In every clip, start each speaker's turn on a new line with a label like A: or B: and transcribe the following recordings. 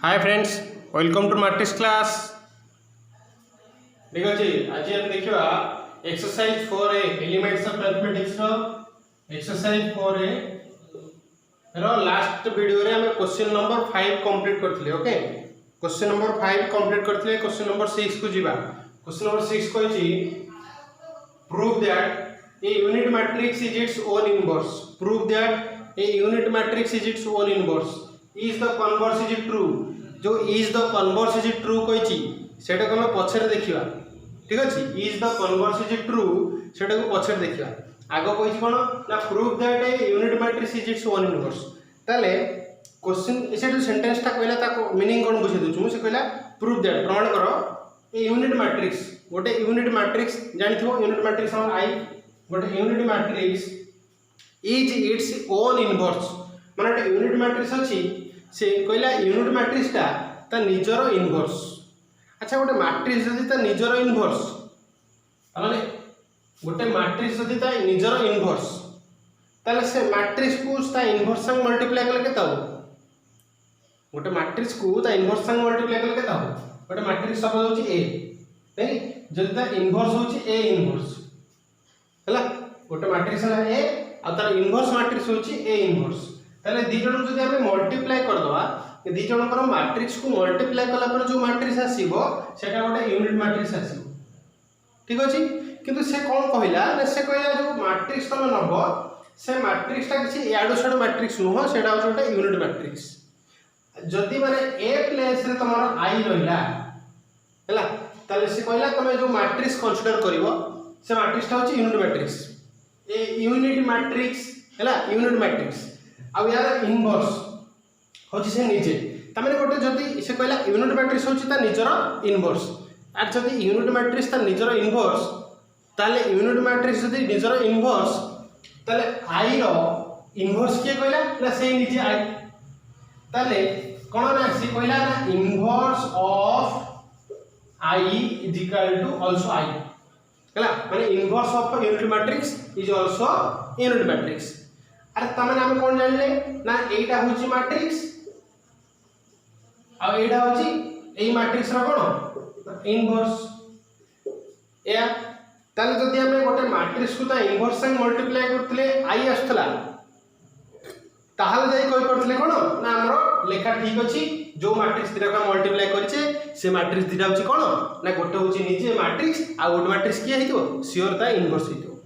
A: Hi friends, welcome to matrix class. ठीक अच्छे आज हम देखा exercise 4A elements of mathematics रो एक्सरसाइज 4A रो लास्ट वीडियो रे हम क्वेश्चन नंबर 5 कंप्लीट करथिले। ओके, क्वेश्चन नंबर 5 कंप्लीट करथिले। क्वेश्चन नंबर 6 को जीवा। क्वेश्चन नंबर 6 कहछि prove that a unit matrix is its own inverse. Prove that a unit matrix is its own inverse. Is the converse is it true. जो is the converse is it true कहिछि सेटा को हम पछरे देखिबा। ठीक अछि, is the converse is it true सेटा को पछरे देखिबा। आगो कहिछि कोन ना prove that a unit matrix is its own inverse. ताले क्वेश्चन इसे जो सेंटेंस ता कहला ता मीनिंग कोन बुझे दउछु। से कहला प्रूव दैट प्रमाण करो ए यूनिट मैट्रिक्स गोटे यूनिट मैट्रिक्स जानिथिबो। यूनिट मैट्रिक्स हम आई गोटे unit matrix is its own inverse. माने यूनिट मैट्रिक्स अछि से कहला यूनिट मैट्रिक्स ता निजर इनवर्स। अच्छा, गोटे मैट्रिक्स जदि ता निजर इनवर्स माने गोटे मैट्रिक्स जदि ता निजर इनवर्स ताले से मैट्रिक्स को ता इनवर्स संग मल्टीप्लाई करले केता हो। गोटे मैट्रिक्स को ता इनवर्स संग मल्टीप्लाई करले केता हो। गोटे मैट्रिक्स सपोज होची ए नहीं जदि ता इनवर्स होची ए इनवर्स हला। गोटे मैट्रिक्स हला ए आ तार इनवर्स मैट्रिक्स होची ए इनवर्स। ताले दी जण जदि हमें मल्टीप्लाई कर दवा दी जण कर मैट्रिक्स को मल्टीप्लाई कला पर जो मैट्रिक्स आसीबो सेटा गोटे यूनिट मैट्रिक्स आसीबो। ठीक अछि, किंतु से कोन कहिला ने से कहिला जो मैट्रिक्स तमे नबो से मैट्रिक्स ता किछि याडो छडो मैट्रिक्स नुहो, सेटा हो गोटे यूनिट मैट्रिक्स। जदि माने ए प्लेस रे तमरो आई रहिला हला ताले से कहिला तमे जो मैट्रिक्स कंसीडर करिवो से मैट्रिक्स ता होछि यूनिट मैट्रिक्स। ए यूनिट मैट्रिक्स हला यूनिट मैट्रिक्स आ यार इनवर्स होछि से निजे। तमाने गोटे जदि से कहला यूनिट मैट्रिक्स होछि ता निजर इनवर्स आ जदि यूनिट मैट्रिक्स ता निजर इनवर्स ताले यूनिट मैट्रिक्स जदि निजर इनवर्स ताले आई रो इनवर्स के कहला ना से निजे आई। ताले कोन ना से कहला ना inverse of I is equal to also I हला। माने inverse of unit matrix is also unit matrix. अरे तमाने हम कोन जानले ना एटा होची मैट्रिक्स आ एटा होची एई मैट्रिक्स रा कोन इनवर्स या। ताले जदि हम गोटे मैट्रिक्स को ता इनवर्स संग मल्टीप्लाई करथले आई आस्तला ताहाले जाई कहि परथले कोन ना हमरो लेखा ठीक अछि। जो मैट्रिक्स दिरा का मल्टीप्लाई करिचे से मैट्रिक्स दिरा होची कोन ना गोटे होची निजे मैट्रिक्स आ गोटे मैट्रिक्स किया हितो श्योर ता इनवर्स हितो।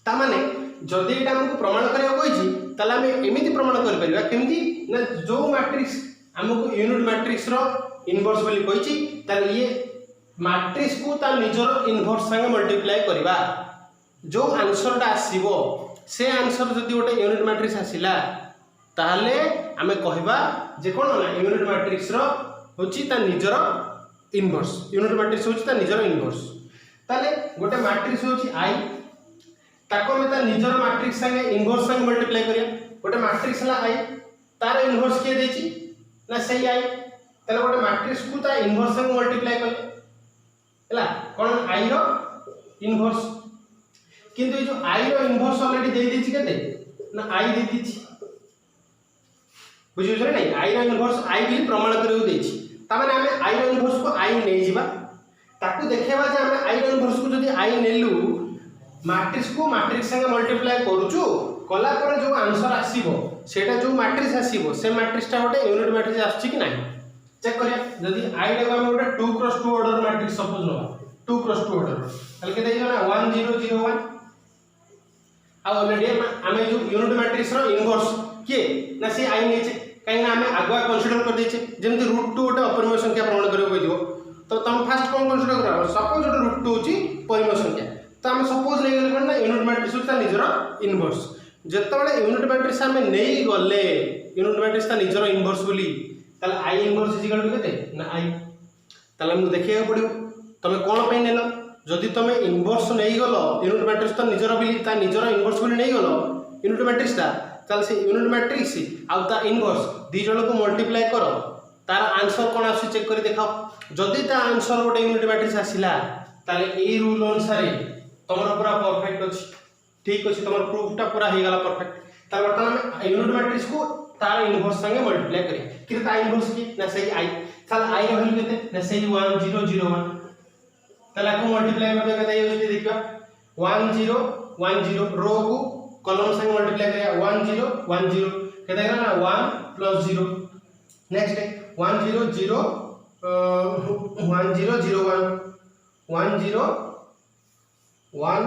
A: ता माने जदि एटा हमको प्रमाण करिया कहिछि ताले हम एमिति प्रमाण कर परिबा केमिति ना जो मैट्रिक्स हमको यूनिट मैट्रिक्स रो इनवर्स बोली कहिछि ताले ये मैट्रिक्स को ता निजर इनवर्स संग मल्टीप्लाई करबा। जो आंसर टा आसीबो से आंसर जदि गोटे यूनिट मैट्रिक्स आसिला ताले हमें कहबा जे कोन ना यूनिट मैट्रिक्स रो होछि ता निजर इनवर्स। यूनिट मैट्रिक्स होछि ता निजर इनवर्स। ताले गोटे मैट्रिक्स होछि आई ताको में ता निजर मैट्रिक्स संगे इनवर्स संग मल्टीप्लाई करिया। गोटे मैट्रिक्स हला आई तार इनवर्स के देछि ना सही आई ताले गोटे मैट्रिक्स को ता इनवर्स संग मल्टीप्लाई करले हला कोन आई रो इनवर्स। किंतु जो आई रो इनवर्स ऑलरेडी दे देछि केते ना आई दे देछि बुझियो रे नहीं। आई रो इनवर्स आई भी प्रमाण करियो देछि ता माने हमें आई रो इनवर्स को आई नै जिबा ताकू देखेबा जे हमें आई रो इनवर्स को जदी आई नेलु मैट्रिक्स को मैट्रिक्स संगे मल्टीप्लाई करूछु कला पर जो आंसर आसीबो सेटा जो मैट्रिक्स आसीबो से मैट्रिक्स ता गोटे यूनिट मैट्रिक्स आछि कि नाही चेक करिया। जदी आई रे हम गोटे 2x2 ऑर्डर मैट्रिक्स सपोज नबा 2x2 ऑर्डर तल के देइयो ना 1 0 0 1 आ ऑलरेडी हमें जो यूनिट मैट्रिक्स रो इनवर्स के ना से आई नेचे काई ना हमें आगवा कंसीडर कर देचे जेमति √2 गोटे अपरिमेय संख्या प्रमाण करियो कहि दियो। तो तुम फास्ट कोन कंसीडर करा सपोज गोटे √2 होची परिमेय संख्या तो हम सपोज ले गेले ना यूनिट मैट्रिक्स होता निजर इनवर्स। जेतबेले यूनिट मैट्रिक्स हम नेई गले यूनिट मैट्रिक्स ता निजर इनवर्स बोली ताले I inverse is equal to केते ना आई। ताले हम देखिया पड़ियो तमे कोन पे नेलो जदि तमे इनवर्स नेई गलो यूनिट मैट्रिक्स ता निजर बोली ता निजर इनवर्स बोली नेई गलो यूनिट मैट्रिक्स ता ताले से यूनिट मैट्रिक्स आ ता इनवर्स दी जण को मल्टीप्लाई करो तार आंसर कोन आसी चेक करी देखाओ। जदि ता आंसर गोटे यूनिट मैट्रिक्स आसिला ताले ए रूल अनुसार तमरा पूरा परफेक्ट अछि। ठीक अछि, तमर प्रूफ ता पूरा हे गला परफेक्ट। ता बर्तमान यूनिट मैट्रिक्स को तार इनवर्स संगे मल्टीप्लाई करिया कि ता इनवर्स की ना सही आई ताल आई रो वैल्यू केते ना सही 1001 ताला को मल्टीप्लाई कर देगा ये उसने देखियो 1010 रो को कॉलम संगे मल्टीप्लाई करिया 1010 केते ना 1 + 0 नेक्स्ट 1001 1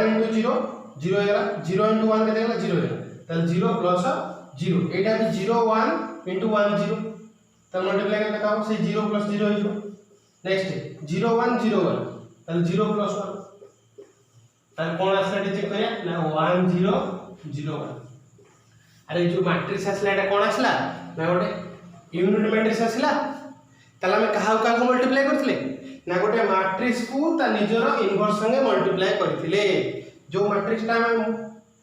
A: into 0 0 हेला 0 into 1 केते हेला 0 हेला तल 0 प्लस 0 एटा भी 0 1 into 1 0 तल मल्टीप्लाई करके बताओ से 0 प्लस 0 हो नेक्स्ट 0 1 0 1 तल 0 प्लस 1 तल कोन आसला चेक करिया ना 1 0 0 1 अरे जो मैट्रिक्स आसला एटा कोन आसला ना गोटे यूनिट मैट्रिक्स आसला तला में कहा को मल्टीप्लाई करथिले ना गोटे मैट्रिक्स को ता निजर इनवर्स संगे मल्टीप्लाई करथिले जो मैट्रिक्स ता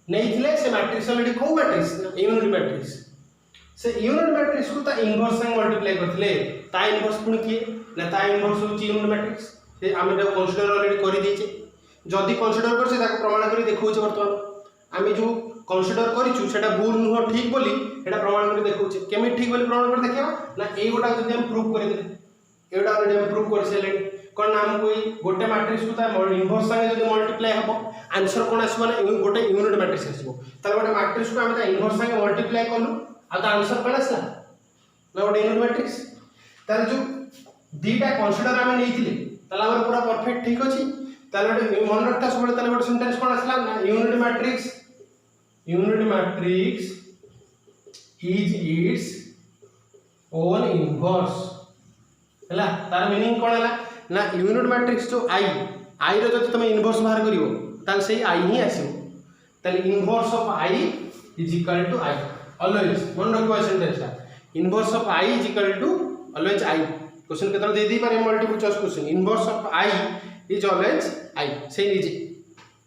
A: नहीं थिले से मैट्रिक्स ऑलरेडी को मैट्रिक्स यूनिट मैट्रिक्स से यूनिट मैट्रिक्स को ता इनवर्स संगे मल्टीप्लाई करथिले ता इनवर्स पुनी किए ना ता इनवर्स होची यूनिट मैट्रिक्स से आमे ता कंसीडर ऑलरेडी करि देचे जदी कंसीडर करसे ताको प्रमाण करी देखौचे वर्तमान आमे जो कंसीडर करिछु सेटा भूल नुह ठीक बोली एटा प्रमाण करी देखौचे केमे ठीक बोली प्रमाण कर देखियो ना ए गोटा जदी हम प्रूफ करि दे एटा ऑलरेडी हम प्रूफ कर सेले कोन नाम कोई गोटे मैट्रिक्स को ता इनवर्स संगे जदी मल्टीप्लाई हबो आंसर कोन आसीबो ना गोटे यूनिट मैट्रिक्स आसीबो त गोटे मैट्रिक्स को हम ता इनवर्स संगे मल्टीप्लाई करलु आ ता आंसर कोन आसला ना गोटे यूनिट मैट्रिक्स तार जो दीटा कंसीडर हम नेइथिले तला हमर पूरा परफेक्ट ठीक अछि ताले गोटे मन रखता सब ताले गोटे सेंटेंस कोन आसला ना unit matrix is its own inverse हला तार मीनिंग कोन हला ना यूनिट मैट्रिक्स जो आई रो जति तुम इनवर्स बाहर करिवो ताल सेही आई ही आसीबो ताल inverse of I is equal to I always मन रखो सेंटेंस ता inverse of I is equal to always I question केतना दे दी पारे multiple choice question inverse of I is always I से निजे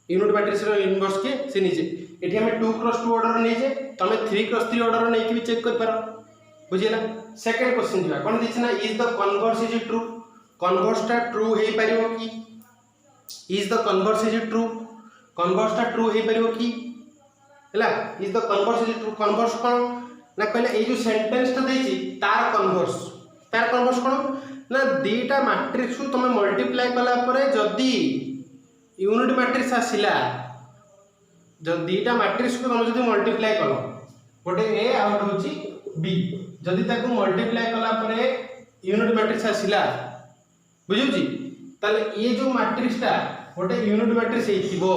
A: यूनिट मैट्रिक्स रो इनवर्स के से निजे एठी हमें 2 क्रॉस 2 ऑर्डर नै जे तमे 3 क्रॉस 3 ऑर्डर नै कि भी चेक कर पारो बुझिला सेकंड क्वेश्चन दिया कोन दिछ ना is the converse is true converse ता ट्रू हे परिबो की is the converse is true converse ता ट्रू हे परिबो की हला is the converse is true converse कोन ना कहले ए जो सेंटेंस ता देछि तार कन्वर्स कोन ना दीटा मैट्रिक्स को तुम मल्टीप्लाई कला परे जदी यूनिट मैट्रिक्स आसिला जब दीटा मैट्रिक्स को तुम जदी मल्टीप्लाई कलो गोटे ए आ गोटे होची बी जदी ताको मल्टीप्लाई कला परे यूनिट मैट्रिक्स आसिला बुझुची ताले ये जो मैट्रिक्स ता गोटे यूनिट मैट्रिक्स हेतिबो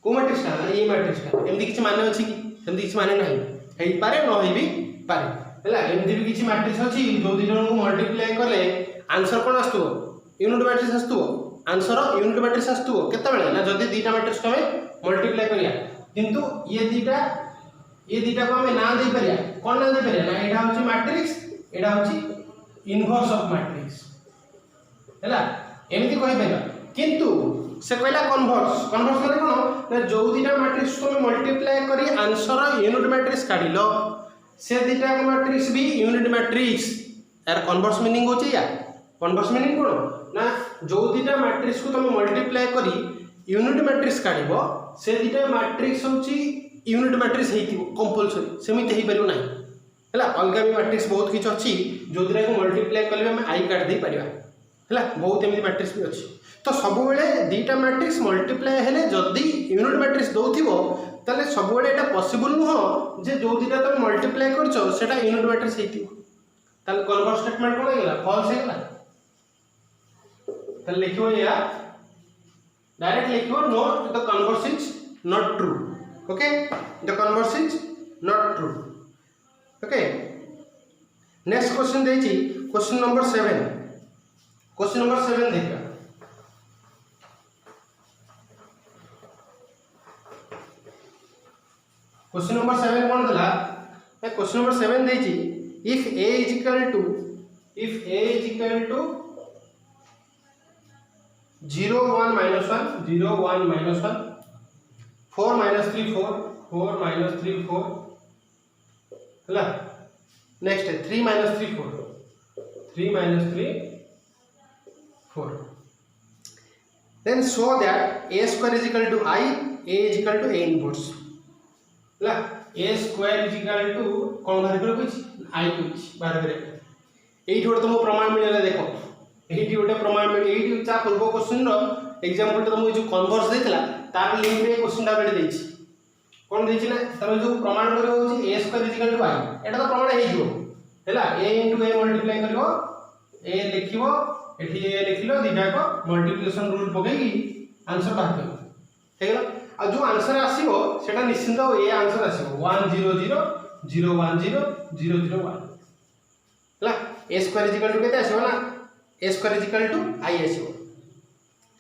A: को मैट्रिक्स ता ना ये मैट्रिक्स ता एमदी किछ माने अछि कि एमदी किछ माने नाही हेई पारे न हेई भी पारे हला एमदी भी किछ मैट्रिक्स अछि जो दिनो को मल्टीप्लाई करले आंसर कोन आस्तु यूनिट मैट्रिक्स आस्तु आंसर यूनिट मैट्रिक्स आस्तु केते बेले ना जदी दीटा मैट्रिक्स को हमें मल्टीप्लाई करिया किंतु ये दीटा को हमें ना दे परिया कोन ना दे परिया ना एटा होची मैट्रिक्स एटा होची इनवर्स ऑफ मैट्रिक्स हला एमती कहि परिया किंतु से कहला कन्वर्स माने कोन ना जो दीटा मैट्रिक्स को हमें मल्टीप्लाई करी आंसर यूनिट मैट्रिक्स काढिलो से दीटा को मैट्रिक्स भी यूनिट मैट्रिक्स यार कन्वर्स मीनिंग होची या कन्वर्स मीनिंग कोन ना जो दीटा मैट्रिक्स को तुम मल्टीप्लाई करी यूनिट मैट्रिक्स काढिबो से दीटा मैट्रिक्स होची यूनिट मैट्रिक्स हेतिबो कंपलसरी सेमिति हेई परिबो नाही हला अलगा भी मैट्रिक्स बहुत किछ अछि जो दिरा को मल्टीप्लाई करले हम आई काट दे परिबा हला बहुत एमि मैट्रिक्स भी अछि तो सब बेले दीटा मैट्रिक्स मल्टीप्लाई हेले जदी यूनिट मैट्रिक्स दोथिबो ताले सब बेले एटा पॉसिबल न जे जो दीटा तुम मल्टीप्लाई करछो सेटा यूनिट मैट्रिक्स हेतिबो ताले कन्वर्स स्टेटमेंट कोन हेला फॉल्स हेला ताले लिखियो या डायरेक्ट लिखियो no the converse is not true okay the converse is not true okay next question देछि क्वेश्चन नंबर 7 देखा क्वेश्चन नंबर 7 कोन दला क्वेश्चन नंबर 7 देछि if a is equal to 0 1 minus 1 0 1 minus 1 4 minus 3 4 minus 3 4 हला next 3 minus 3 4 then show that a square is equal to I a is equal to a inverse हला ए square is equal to कौन बाहर कर कुछ आई कुछ बाहर करे एठी गोटे तुमको प्रमाण मिलला देखो एठी गोटे प्रमाण मिल एठी चा पूर्व क्वेश्चन रो एग्जांपल तो तुमको जो कन्वर्स देथिला तार लिंक रे क्वेश्चन टा बेटे देछि कोन देछि ना तमे जो प्रमाण करियो होछि ए स्क्वायर इज इक्वल टू आई एटा तो प्रमाण हे जिवो हैला a * a मल्टीप्लाई करियो a लिखिबो एठी a लिखिलो दिटा को मल्टीप्लिकेशन रूल पकेई आंसर बाहर करियो हे गेला आ जो आंसर आसीबो सेटा निश्चित ए आंसर आसीबो 1 0 0 0 1 0 0 0 1 हैला a square is equal to केते आसीबो ना a square is equal to i आसीबो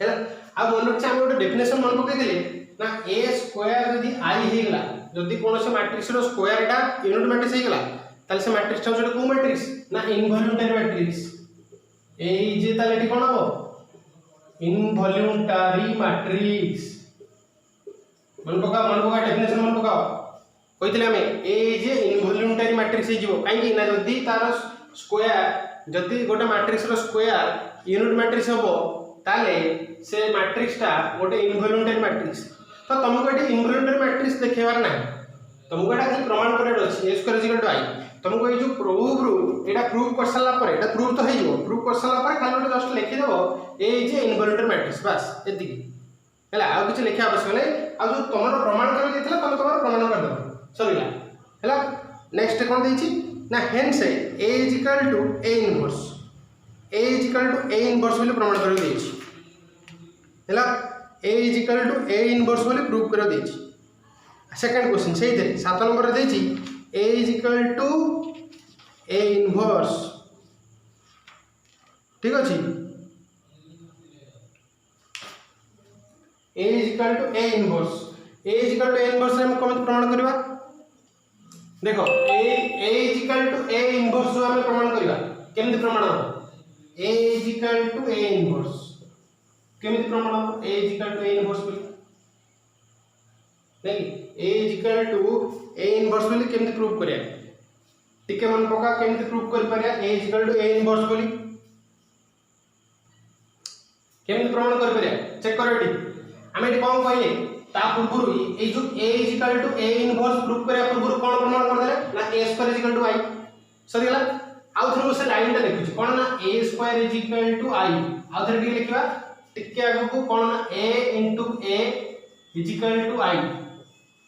A: हैला आ मन हम गोटे डेफिनेशन मन पकई देले ना a स्क्वायर यदि i हे गेला यदि कोनोसे मैट्रिक्स रो स्क्वायर एटा यूनिट मैट्रिक्स हे गेला ताले से मैट्रिक्स टा जोटे को मैट्रिक्स ना इनवॉल्यूंटरी मैट्रिक्स ए जे ताले एटी कोन हो इनवॉल्यूंटरी मैट्रिक्स मन पका डेफिनेशन मन पका कहितले हमें ए जे इनवॉल्यूंटरी मैट्रिक्स हे जिवो काई कि ना जदी तार स्क्वायर जदी गोटे मैट्रिक्स रो स्क्वायर यूनिट मैट्रिक्स हबो ताले से मैट्रिक्स टा गोटे इनवॉल्यूंटरी मैट्रिक्स तो तुमको एटी इनवॉल्यूंटरी मैट्रिक्स देखेबार ना तुमको एटा खाली प्रमाण करे अछि a square is equal to i तुमको ये जो प्रूफ रू एटा प्रूफ कर साला पर एटा प्रूफ तो हे जिवो प्रूफ कर साला पर खाली जस्ट लिखि देबो ए जे इनवॉल्यूंटरी मैट्रिक्स बस एति हैला आ कुछ लिखा आवश्यक नै आ जो तमरो प्रमाण कर देथिला तम तमरो प्रमाण कर दबो सरीला हैला नेक्स्ट कोन देछि ना hence a is equal to a inverse a is equal to a inverse बोली प्रमाण कर देछि हैला a is equal to a inverse बोली प्रूफ कर देछि सेकंड क्वेश्चन सही दे 7 नंबर रे देछि a is equal to a inverse ठीक अछि a is equal to a inverse a is equal to a inverse रे हम कम प्रमाण करबा देखो a is equal to a inverse जो हम प्रमाण करबा केमिति प्रमाण हो a is equal to a inverse केमिति प्रमाण हो a is equal to a inverse बोली नहीं a is equal to a inverse बोली केमिति प्रूफ करिया टिके मन पका केमिति प्रूफ कर परिया a is equal to a inverse बोली केमिति प्रमाण कर परिया चेक करो एटी हम एटी कोन कहले ता पूर्व ए जो a is equal to a inverse proof करिया पूर्व कोन प्रमाण कर देले ना a square is equal to i सरी गेला आउ थरो से लाइन टा लिखुची कोन ना a square is equal to i आउ थरो टी लिखबा टिके आगु को कोन ना a * a is equal to i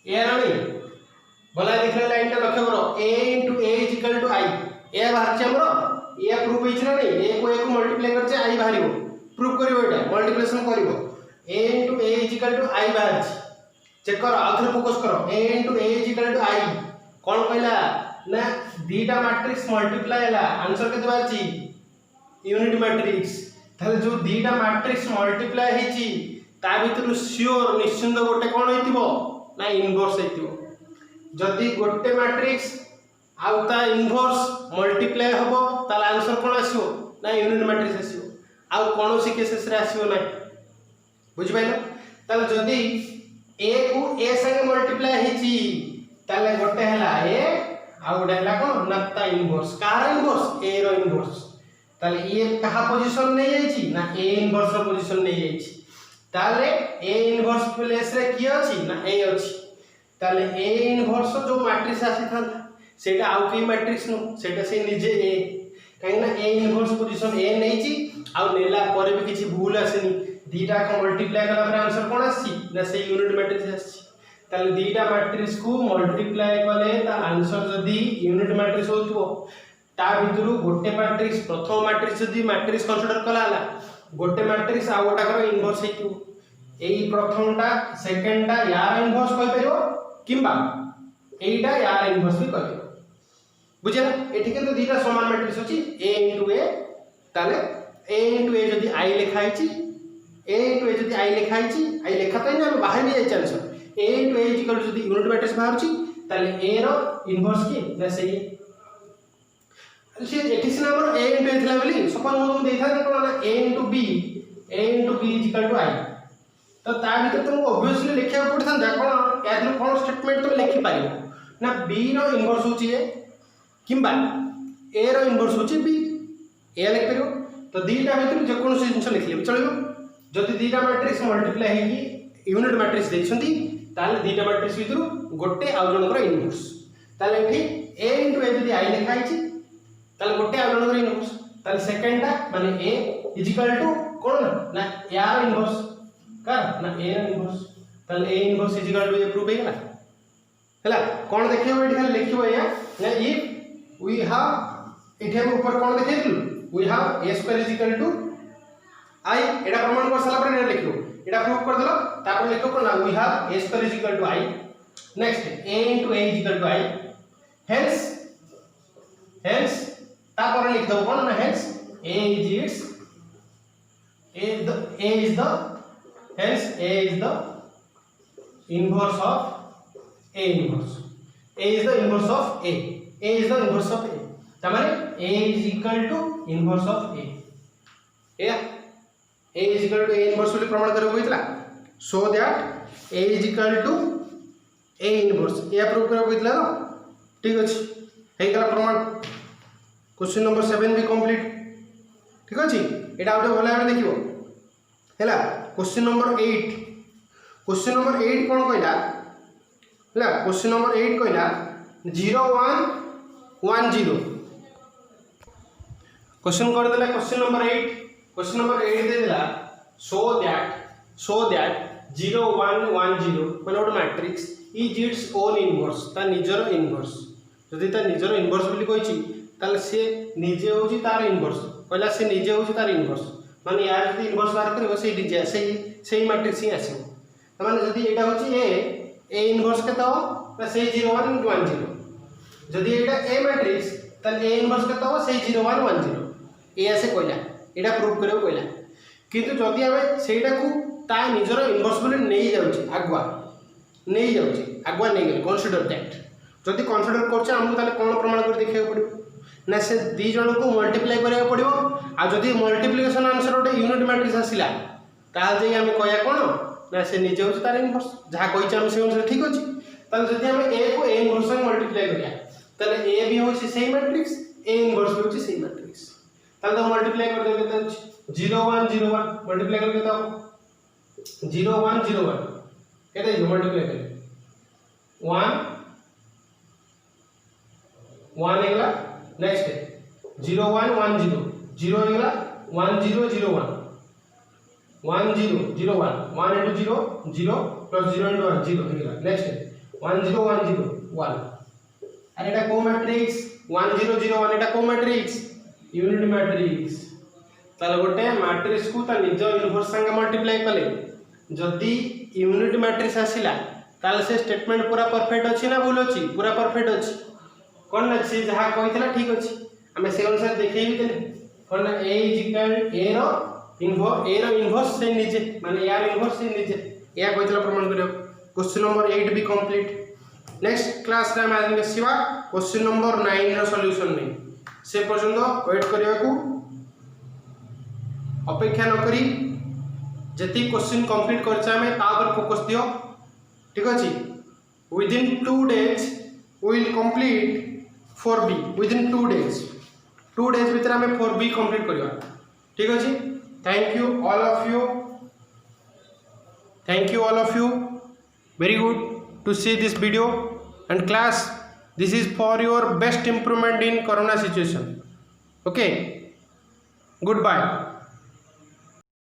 A: ए रानी बोला लिखले लाइन टा लक्ष्य करो a * a is equal to i ए बाहर छ हमरो ए प्रूफ होइछ ना नहीं a को मल्टीप्लाई करछे i बाहरिबो प्रूफ करिवो एटा मल्टीप्लिकेशन करिवो a * a is equal to i बाहर चेक करो आउथरे फोकस करो a * a is equal to i कोन कहला ना दीटा मैट्रिक्स मल्टीप्लाई हला आंसर के देबार छी यूनिट मैट्रिक्स ताले जो दीटा मैट्रिक्स मल्टीप्लाई हेची ता भीतर श्योर निश्चित गोटे कोन होइतिबो ना इनवर्स हेतिबो जदी गोटे मैट्रिक्स आउ ता इनवर्स मल्टीप्लाई हबो ताले आंसर कोन आसीबो ना यूनिट मैट्रिक्स आसीबो आउ कोनोसी केसेस रे आसीबो ना बुझि पाइलो ताले जदी a को a संगे मल्टीप्लाई हेची ताले गोटे हला a आउ गोटे हला कोन ना ता इनवर्स कार इनवर्स a रो इनवर्स ताले ये कहा पोजीशन नै जाईची ना a इनवर्स रो पोजीशन नै जाईची ताले a इनवर्स प्लेस रे की अछि ना a अछि ताले a इनवर्स जो मैट्रिक्स आसी था सेटा आउ की मैट्रिक्स नो सेटा से निजे a काहे ना a इनवर्स पोजीशन a नैची आउ नेला पर भी किछि भूल आसेनी दीटा को मल्टीप्लाई कला पर आंसर कोन आसी ना से यूनिट मैट्रिक्स आसी ताले दीटा मैट्रिक्स को मल्टीप्लाई कले ता आंसर जदी यूनिट मैट्रिक्स होतबो ता भितरु गोटे मैट्रिक्स प्रथम मैट्रिक्स जदी मैट्रिक्स कंसीडर कलाला गोटे मैट्रिक्स आ गोटा कर इनवर्स हेतु एई प्रथमटा सेकंडटा यार इनवर्स कहि परिबो किंबा एईटा यार इनवर्स भी कहि बुझे एठी के तो दीटा समान मैट्रिक्स अछि a * a ताले a * a जदी i लिखा हिची a * a जदी i लिखा हिची i लिखा त नै हम बाहर नै जाय आंसर a * a इक्वल जदी यूनिट मैट्रिक्स बाहर छी ताले a रो इनवर्स की ना सही से एठी सिना हमर a * a थिला बोली सपोज हम देथा कोन ना a * b is equal to i तो ता भीतर तुमको ऑब्वियसली लिखिया पड़थन कोन याद कोन स्टेटमेंट तुम लिखि पारिबो ना b रो इनवर्स होची a किंबा a रो इनवर्स होची b a लिख परिबो तो दीटा भीतर जे कोन जिंस लिखले चलिबो जति दीटा मैट्रिक्स मल्टीप्लाई हेकी यूनिट मैट्रिक्स देछंती ताले दीटा मैट्रिक्स भितर गोटे आउ जनकर इनवर्स ताले एठी a * a जदी i लिखा आइछि ताले गोटे आउ जनकर इनवर्स ताले सेकंडटा माने a = कोन ना यार इनवर्स कर ना a ର इनवर्स ताले a इनवर्स = a प्रूफ हेला हैला कोन देखियो एठी खाली लिखिबो या ना इफ वी हैव एठी हम ऊपर कोन देखैलु वी हैव a ² = i एटा प्रमाण कर साला पर एटा लिखिबो एटा प्रूफ कर देलो तापर लिखो कोन ना we have a ² = i next a * a = i hence तापर लिख दो कोन ना hence a is the inverse of a inverse a is the inverse of a is the inverse of a तमारे a is equal to inverse of a या a is equal to a inverse बोली प्रमाण करबो होइतला so that a is equal to a inverse या proof करबो होइतला तो ठीक अछि हे गला प्रमाण क्वेश्चन नंबर 7 भी कंप्लीट ठीक अछि एटा आउटे भला हम देखिबो हैला क्वेश्चन नंबर 8 कोन कहला हैला क्वेश्चन नंबर 8 कहला 0 1 1 0 क्वेश्चन कर देला क्वेश्चन नंबर 8 दे देला so that 0 1 1 0 माने odd matrix is its own inverse ता निजर इनवर्स जदि ता निजर इनवर्स बोली कहिछि ताले से निजे होछि तार इनवर्स कहला से निजे होछि तार इनवर्स माने यार जदि इनवर्स बार करबो से निजे सेही मैट्रिक्स ही आसीबो त माने जदि एटा होछि a इनवर्स केता हो ना से 0 1 1 0 जदि एटा a मैट्रिक्स ताले a इनवर्स केता हो से 0 1 1 0 ए ऐसे कहला एटा प्रूफ करबो कहला किंतु जदि हमें सेटा को ता निजर इनवर्स बोली नै जाउछि आगुआ नै गेल कंसीडर दैट जदि कंसीडर करछ हमहु ताले कोन प्रमाण कर देखिया पड़िबो ना से दी जण को मल्टीप्लाई करिया पड़िबो आ जदि मल्टीप्लिकेशन आंसर ओटे यूनिट मैट्रिक्स आसिला ताल जे हमें कहया कोन ना से निजे होछ तार इनवर्स जहा कहिछ हम से अनुसार ठीक अछि ताल जदि हमें a को a इनवर्स से मल्टीप्लाई करिया ताले a भी होछि सेही मैट्रिक्स a इनवर्स भी होछि सेही मैट्रिक्स ताल तो मल्टीप्लाई कर देबे त 0 1 0 1 मल्टीप्लाई करके तो 0 1 0 1 केते मल्टीप्लाई कर 1 1 एगला next 0 1 1 0 0 एगला 1 0 0 1 1 0 0 1 1 into 0 0 plus 0 into 1 0 एगला next 1 0 1 0 1 अरे एटा को मैट्रिक्स 1 0 0 1 एटा को मैट्रिक्स यूनिट मैट्रिक्स ताले गोटे मैट्रिक्स को ता निज इनवर्स संगे मल्टीप्लाई कले जदी यूनिट मैट्रिक्स आसिला ताले से स्टेटमेंट पूरा परफेक्ट अछि ना भूल अछि पूरा परफेक्ट अछि कोन ना से जहा कहितला ठीक अछि हमें से अनुसार देखैबी तले कोन ना a = a रो इनवर्स से नीचे माने यार इनवर्स से नीचे या कहितला प्रमाण करियो क्वेश्चन नंबर 8 भी कंप्लीट नेक्स्ट क्लास रे हम आदमी सिवा क्वेश्चन नंबर 9 रो सॉल्यूशन नै से पर्यंत वेट करिया को अपेक्षा न करी जति क्वेश्चन कंप्लीट करछा हमें ता पर फोकस दियो ठीक अछि within 2 days we will complete 4b within 2 days भीतर हमें 4b कंप्लीट करिया ठीक अछि thank you all of you very good to see this video and class this is for your best improvement in corona situation okay goodbye